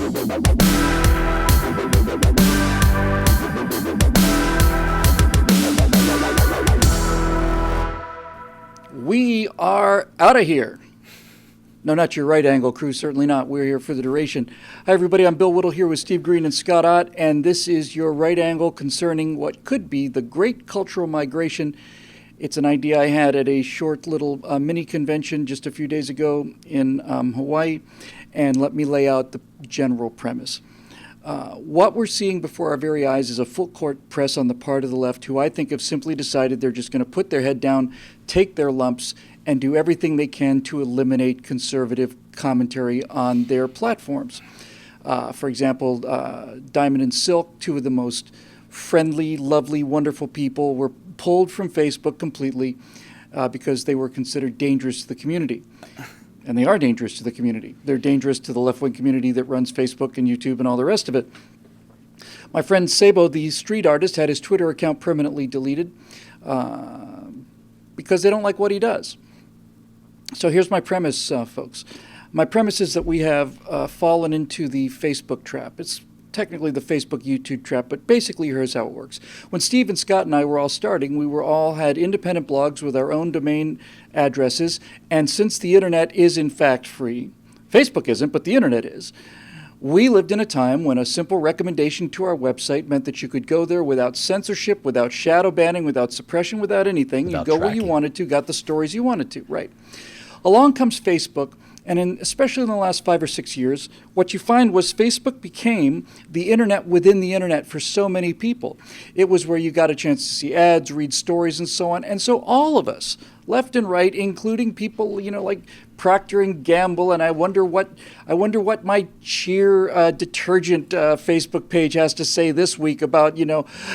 We are out of here. No, not your right angle crew, certainly not. We're here for the duration. Hi, everybody. I'm Bill Whittle here with Steve Green and Scott Ott, and this is your right angle concerning what could be the great cultural migration. It's an idea I had at a short little mini convention just a few days ago in Hawaii, and let me lay out the general premise. What we're seeing before our very eyes is a full court press on the part of the left who I think have simply decided they're just going to put their head down, take their lumps, and do everything they can to eliminate conservative commentary on their platforms. For example, Diamond and Silk, two of the most friendly, lovely, wonderful people, were pulled from Facebook completely because they were considered dangerous to the community. And they are dangerous to the community. They're dangerous to the left-wing community that runs Facebook and YouTube and all the rest of it. My friend Sabo, the street artist, had his Twitter account permanently deleted because they don't like what he does. So here's my premise, folks. My premise is that we have fallen into the Facebook trap. It's technically the Facebook YouTube trap, but basically here's how it works. When Steve and Scott and I were all starting, we were all had independent blogs with our own domain addresses, and since the internet is in fact free, Facebook isn't, but the internet is, we lived in a time when a simple recommendation to our website meant that you could go there without censorship, without shadow banning, without suppression, without anything. Without you go tracking. where you wanted to, got the stories you wanted to, right. Along comes Facebook, and especially in the last 5 or 6 years, what you find was Facebook became the internet within the internet for so many people. It was where you got a chance to see ads, read stories, and so on. And so all of us, left and right, including people, like Procter and Gamble, and I wonder what my Cheer detergent Facebook page has to say this week about,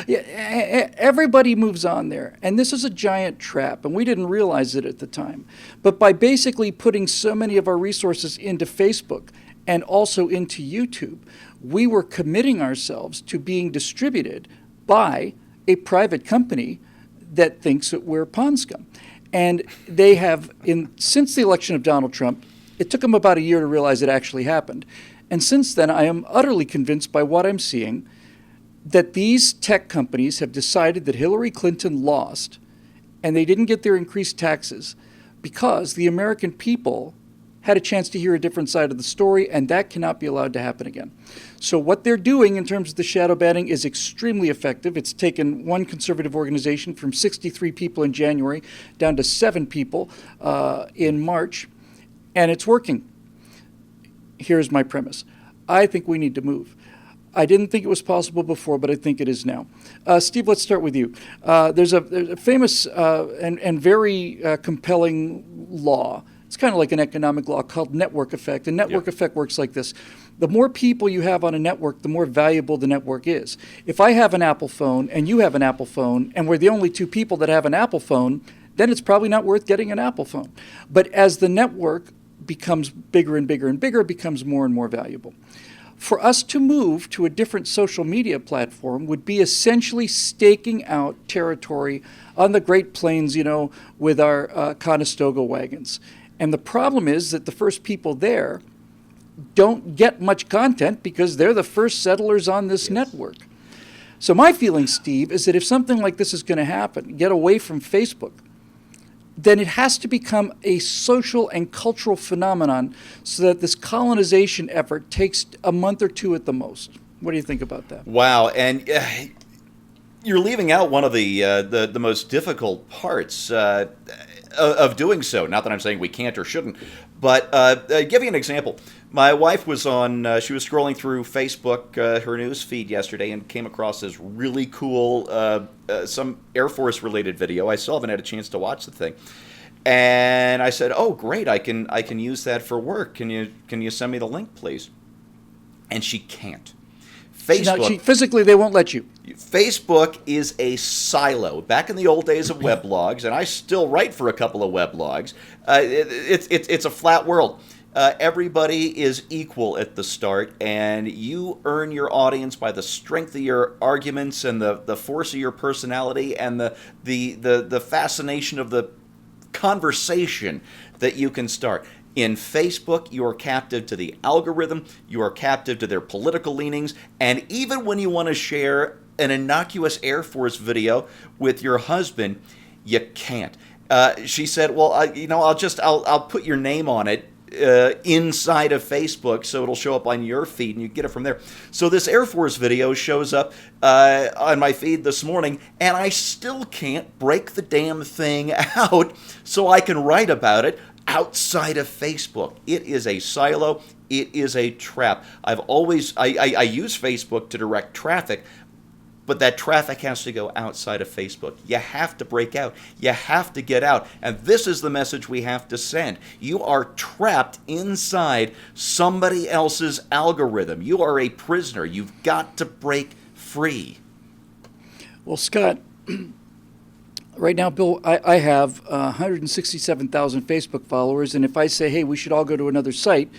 everybody moves on there. And this is a giant trap, and we didn't realize it at the time. But by basically putting so many of our resources into Facebook and also into YouTube, we were committing ourselves to being distributed by a private company that thinks that we're pond scum. And they have, since the election of Donald Trump, it took them about a year to realize it actually happened. And since then, I am utterly convinced by what I'm seeing that these tech companies have decided that Hillary Clinton lost and they didn't get their increased taxes because the American people had a chance to hear a different side of the story, and that cannot be allowed to happen again. So what they're doing in terms of the shadow banning is extremely effective. It's taken one conservative organization from 63 people in January down to 7 people in March, and it's working. Here's my premise. I think we need to move. I didn't think it was possible before, but I think it is now. Steve, let's start with you. There's a famous and very compelling law. It's kind of like an economic law called network effect. And network effect works like this. The more people you have on a network, the more valuable the network is. If I have an Apple phone and you have an Apple phone and we're the only 2 people that have an Apple phone, then it's probably not worth getting an Apple phone. But as the network becomes bigger and bigger and bigger, it becomes more and more valuable. For us to move to a different social media platform would be essentially staking out territory on the Great Plains, with our Conestoga wagons. And the problem is that the first people there don't get much content because they're the first settlers on this network. So my feeling, Steve, is that if something like this is going to happen, get away from Facebook, then it has to become a social and cultural phenomenon so that this colonization effort takes a month or 2 at the most. What do you think about that? Wow, and you're leaving out one of the most difficult parts of doing so. Not that I'm saying we can't or shouldn't, but give you an example. My wife was she was scrolling through Facebook, her news feed yesterday, and came across this really cool, some Air Force related video. I still haven't had a chance to watch the thing. And I said, "Oh, great! I can use that for work. Can you send me the link, please?" And she can't. Facebook, physically, they won't let you. Facebook is a silo. Back in the old days of weblogs, and I still write for a couple of weblogs, it's a flat world. Everybody is equal at the start, and you earn your audience by the strength of your arguments and the force of your personality and the fascination of the conversation that you can start. In Facebook, you are captive to the algorithm, you are captive to their political leanings, and even when you want to share an innocuous Air Force video with your husband, you can't. She said, "Well, I'll put your name on it inside of Facebook, so it'll show up on your feed, and you get it from there." So this Air Force video shows up on my feed this morning, and I still can't break the damn thing out so I can write about it outside of Facebook. It is a silo. It is a trap. I use Facebook to direct traffic, but that traffic has to go outside of Facebook. You have to break out. You have to get out. And this is the message we have to send. You are trapped inside somebody else's algorithm. You are a prisoner. You've got to break free. Well, Scott, right now, Bill, I have 167,000 Facebook followers, and if I say, hey, we should all go to another site,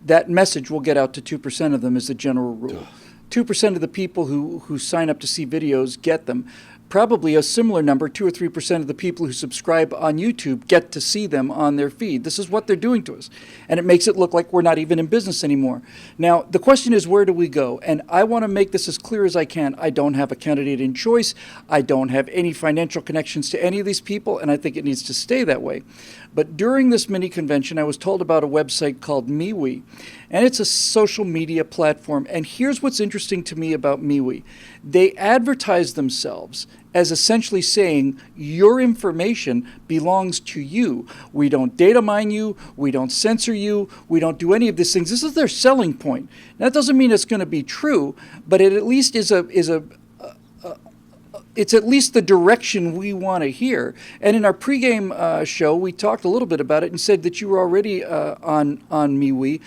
that message will get out to 2% of them as a general rule. 2% of the people who sign up to see videos get them. Probably a similar number, 2 or 3% of the people who subscribe on YouTube get to see them on their feed. This is what they're doing to us. And it makes it look like we're not even in business anymore. Now, the question is, where do we go? And I want to make this as clear as I can. I don't have a candidate in choice. I don't have any financial connections to any of these people, and I think it needs to stay that way. But during this mini convention, I was told about a website called MeWe, and it's a social media platform. And here's what's interesting to me about MeWe. They advertise themselves as essentially saying your information belongs to you. We don't data mine you. We don't censor you. We don't do any of these things. This is their selling point. Now, that doesn't mean it's going to be true, but it at least it's at least the direction we want to hear. And in our pregame show, we talked a little bit about it and said that you were already on MeWe.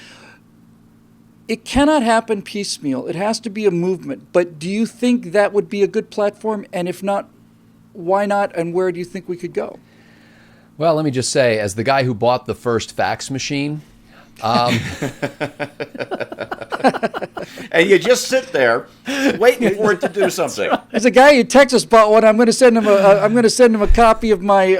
It cannot happen piecemeal. It has to be a movement. But do you think that would be a good platform? And if not, why not? And where do you think we could go? Well, let me just say, as the guy who bought the first fax machine, and you just sit there waiting for it to do something. As a guy in Texas bought one, I'm going to send him a copy of my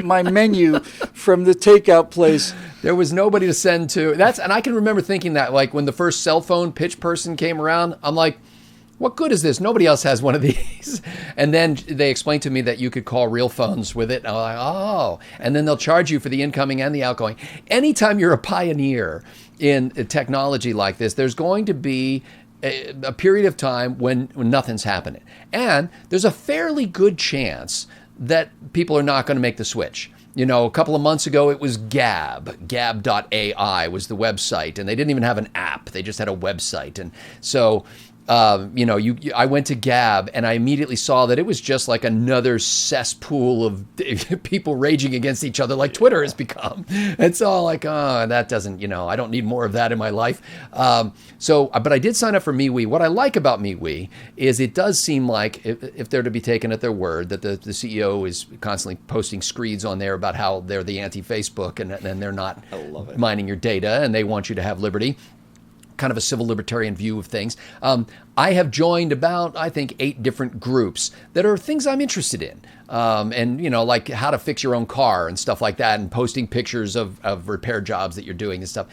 my menu from the takeout place. there was nobody to send to. And I can remember thinking that, like, when the first cell phone pitch person came around, I'm like, what good is this? Nobody else has one of these. And then they explained to me that you could call real phones with it. And I'm like, oh. And then they'll charge you for the incoming and the outgoing. Anytime you're a pioneer in technology like this, there's going to be a period of time when nothing's happening. And there's a fairly good chance that people are not going to make the switch. You know, a couple of months ago, it was Gab.ai was the website, and they didn't even have an app. They just had a website. And so, I went to Gab, and I immediately saw that it was just like another cesspool of people raging against each other like Twitter has become. It's all like, oh, that doesn't, I don't need more of that in my life. But I did sign up for MeWe. What I like about MeWe is it does seem like, if they're to be taken at their word, that the CEO is constantly posting screeds on there about how they're the anti-Facebook and they're not mining your data and they want you to have liberty. Kind of a civil libertarian view of things. I have joined about, I think, 8 different groups that are things I'm interested in. Like how to fix your own car and stuff like that, and posting pictures of repair jobs that you're doing and stuff.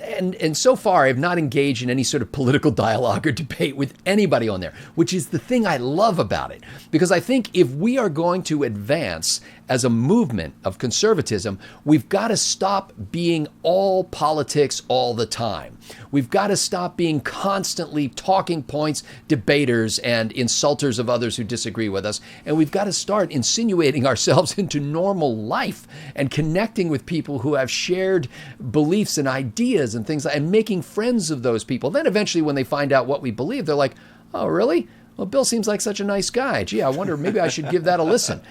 And so far, I've not engaged in any sort of political dialogue or debate with anybody on there, which is the thing I love about it. Because I think if we are going to advance as a movement of conservatism, we've got to stop being all politics all the time. We've got to stop being constantly talking points, debaters, and insulters of others who disagree with us. And we've got to start insinuating ourselves into normal life and connecting with people who have shared beliefs and ideas and things, and making friends of those people. Then eventually when they find out what we believe, they're like, oh, really? Well, Bill seems like such a nice guy. Gee, I wonder, maybe I should give that a listen.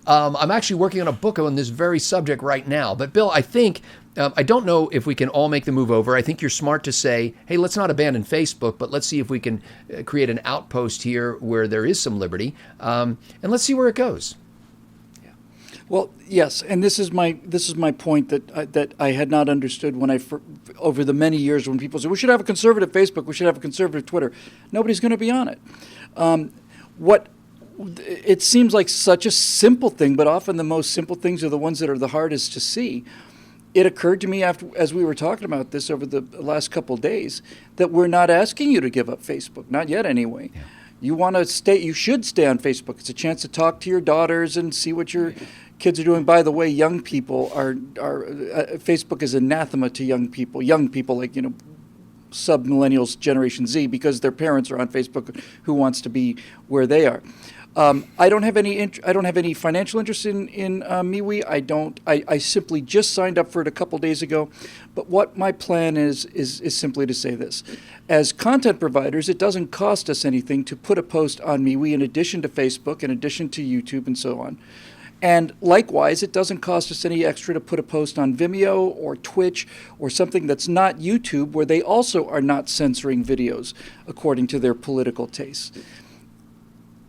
I'm actually working on a book on this very subject right now. But Bill, I think, I don't know if we can all make the move over. I think you're smart to say, hey, let's not abandon Facebook, but let's see if we can create an outpost here where there is some liberty. And let's see where it goes. Well, yes, and this is my point that I had not understood when over the many years when people say we should have a conservative Facebook, we should have a conservative Twitter. Nobody's going to be on it. It seems like such a simple thing, but often the most simple things are the ones that are the hardest to see. it occurred to me as we were talking about this over the last couple of days, that we're not asking you to give up Facebook, not yet anyway. Yeah. You want to stay, you should stay on Facebook. It's a chance to talk to your daughters and see what your kids are doing. By the way, young people Facebook is anathema to young people like, sub-millennials, Generation Z, because their parents are on Facebook. Who wants to be where they are? I don't have any financial interest in MeWe. I simply just signed up for it a couple days ago. But what my plan is simply to say this: as content providers, it doesn't cost us anything to put a post on MeWe in addition to Facebook, in addition to YouTube, and so on. And likewise, it doesn't cost us any extra to put a post on Vimeo or Twitch or something that's not YouTube, where they also are not censoring videos according to their political tastes.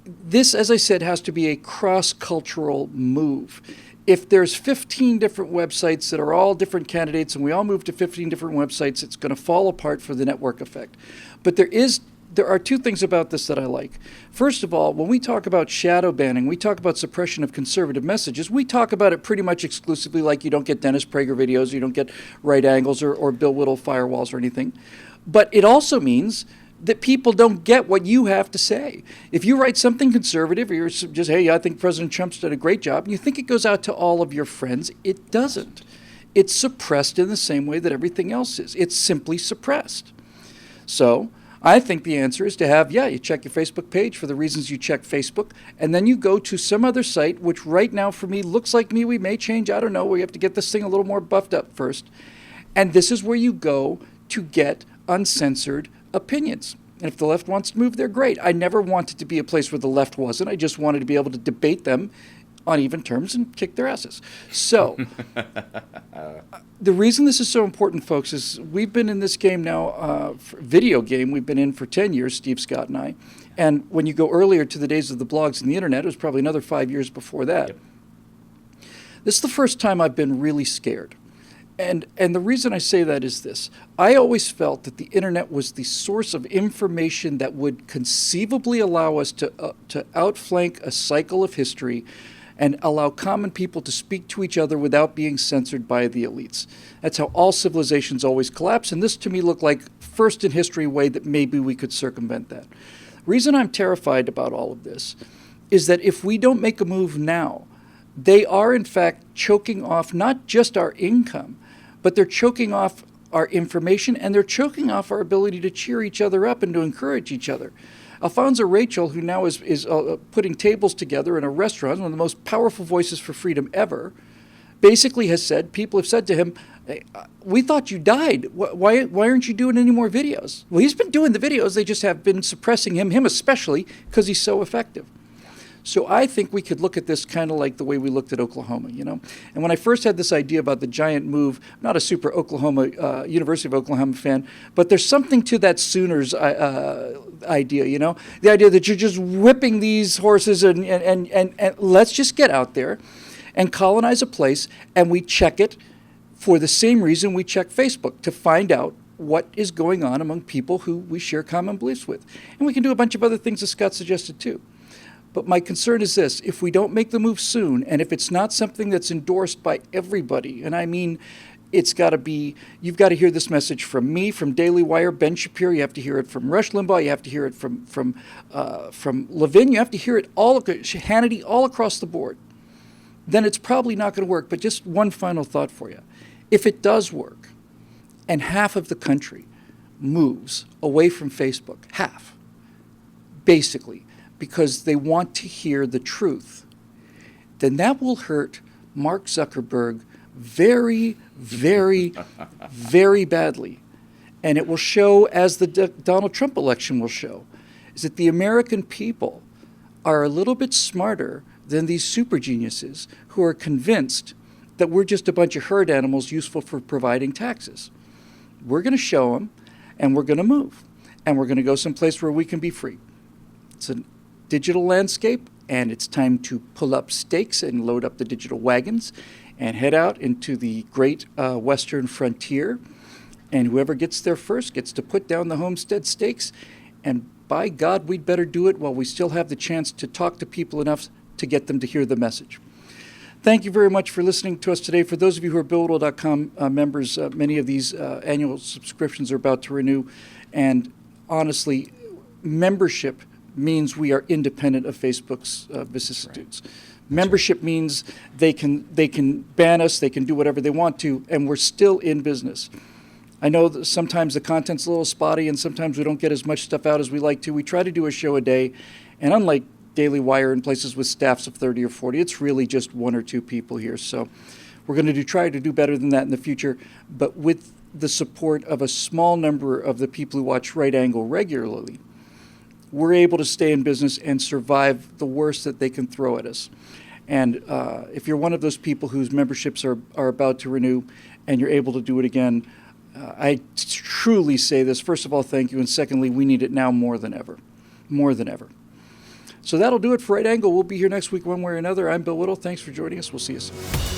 This, as I said, has to be a cross-cultural move. If there's 15 different websites that are all different candidates and we all move to 15 different websites, it's going to fall apart for the network effect. But there are two things about this that I like. First of all, when we talk about shadow banning, we talk about suppression of conservative messages, we talk about it pretty much exclusively like you don't get Dennis Prager videos, you don't get right angles or Bill Whittle firewalls or anything. But it also means that people don't get what you have to say. If you write something conservative, or you're just, hey, I think President Trump's done a great job, and you think it goes out to all of your friends, it doesn't. It's suppressed in the same way that everything else is. It's simply suppressed. So I think the answer is to have, you check your Facebook page for the reasons you check Facebook, and then you go to some other site, which right now for me looks like MeWe may change. I don't know. We have to get this thing a little more buffed up first. And this is where you go to get uncensored opinions. And if the left wants to move there, great. I never wanted to be a place where the left wasn't. I just wanted to be able to debate them on even terms and kick their asses. So the reason this is so important, folks, is we've been in this game now, video game, we've been in for 10 years, Steve Scott and I. And when you go earlier to the days of the blogs and the internet, it was probably another 5 years before that. Yep. This is the first time I've been really scared. And the reason I say that is this. I always felt that the internet was the source of information that would conceivably allow us to outflank a cycle of history and allow common people to speak to each other without being censored by the elites. That's how all civilizations always collapse, and this to me looked like first in history way that maybe we could circumvent that. The reason I'm terrified about all of this is that if we don't make a move now, they are in fact choking off not just our income, but they're choking off our information, and they're choking off our ability to cheer each other up and to encourage each other. Alfonso Rachel, who now is putting tables together in a restaurant, one of the most powerful voices for freedom ever, basically has said, people have said to him, hey, we thought you died. Why aren't you doing any more videos? Well, he's been doing the videos. They just have been suppressing him especially, because he's so effective. So I think we could look at this kind of like the way we looked at Oklahoma, And when I first had this idea about the giant move, I'm not a super University of Oklahoma fan, but there's something to that Sooners idea, The idea that you're just whipping these horses and let's just get out there and colonize a place, and we check it for the same reason we check Facebook, to find out what is going on among people who we share common beliefs with. And we can do a bunch of other things that Scott suggested too. But my concern is this: if we don't make the move soon, and if it's not something that's endorsed by everybody, and I mean, you've got to hear this message from me, from Daily Wire, Ben Shapiro, you have to hear it from Rush Limbaugh, you have to hear it from Levin, you have to hear it Hannity, all across the board, then it's probably not going to work. But just one final thought for you. If it does work, and half of the country moves away from Facebook, half, basically, because they want to hear the truth, then that will hurt Mark Zuckerberg very, very, very badly. And it will show, as the Donald Trump election will show, is that the American people are a little bit smarter than these super geniuses who are convinced that we're just a bunch of herd animals useful for providing taxes. We're going to show them, and we're going to move, and we're going to go someplace where we can be free. It's a digital landscape, and it's time to pull up stakes and load up the digital wagons and head out into the great western frontier. And whoever gets there first gets to put down the homestead stakes. And by God, we'd better do it while we still have the chance to talk to people enough to get them to hear the message. Thank you very much for listening to us today. For those of you who are BillWhittle.com members, many of these annual subscriptions are about to renew. And honestly, membership means we are independent of Facebook's vicissitudes. Membership means they can ban us, they can do whatever they want to, and we're still in business. I know that sometimes the content's a little spotty and sometimes we don't get as much stuff out as we like to. We try to do a show a day, and unlike Daily Wire and places with staffs of 30 or 40, it's really just 1 or 2 people here. So we're going to try to do better than that in the future, but with the support of a small number of the people who watch Right Angle regularly, we're able to stay in business and survive the worst that they can throw at us. And if you're one of those people whose memberships are about to renew and you're able to do it again, I truly say this. First of all, thank you. And secondly, we need it now more than ever. More than ever. So that'll do it for Right Angle. We'll be here next week one way or another. I'm Bill Whittle. Thanks for joining us. We'll see you soon.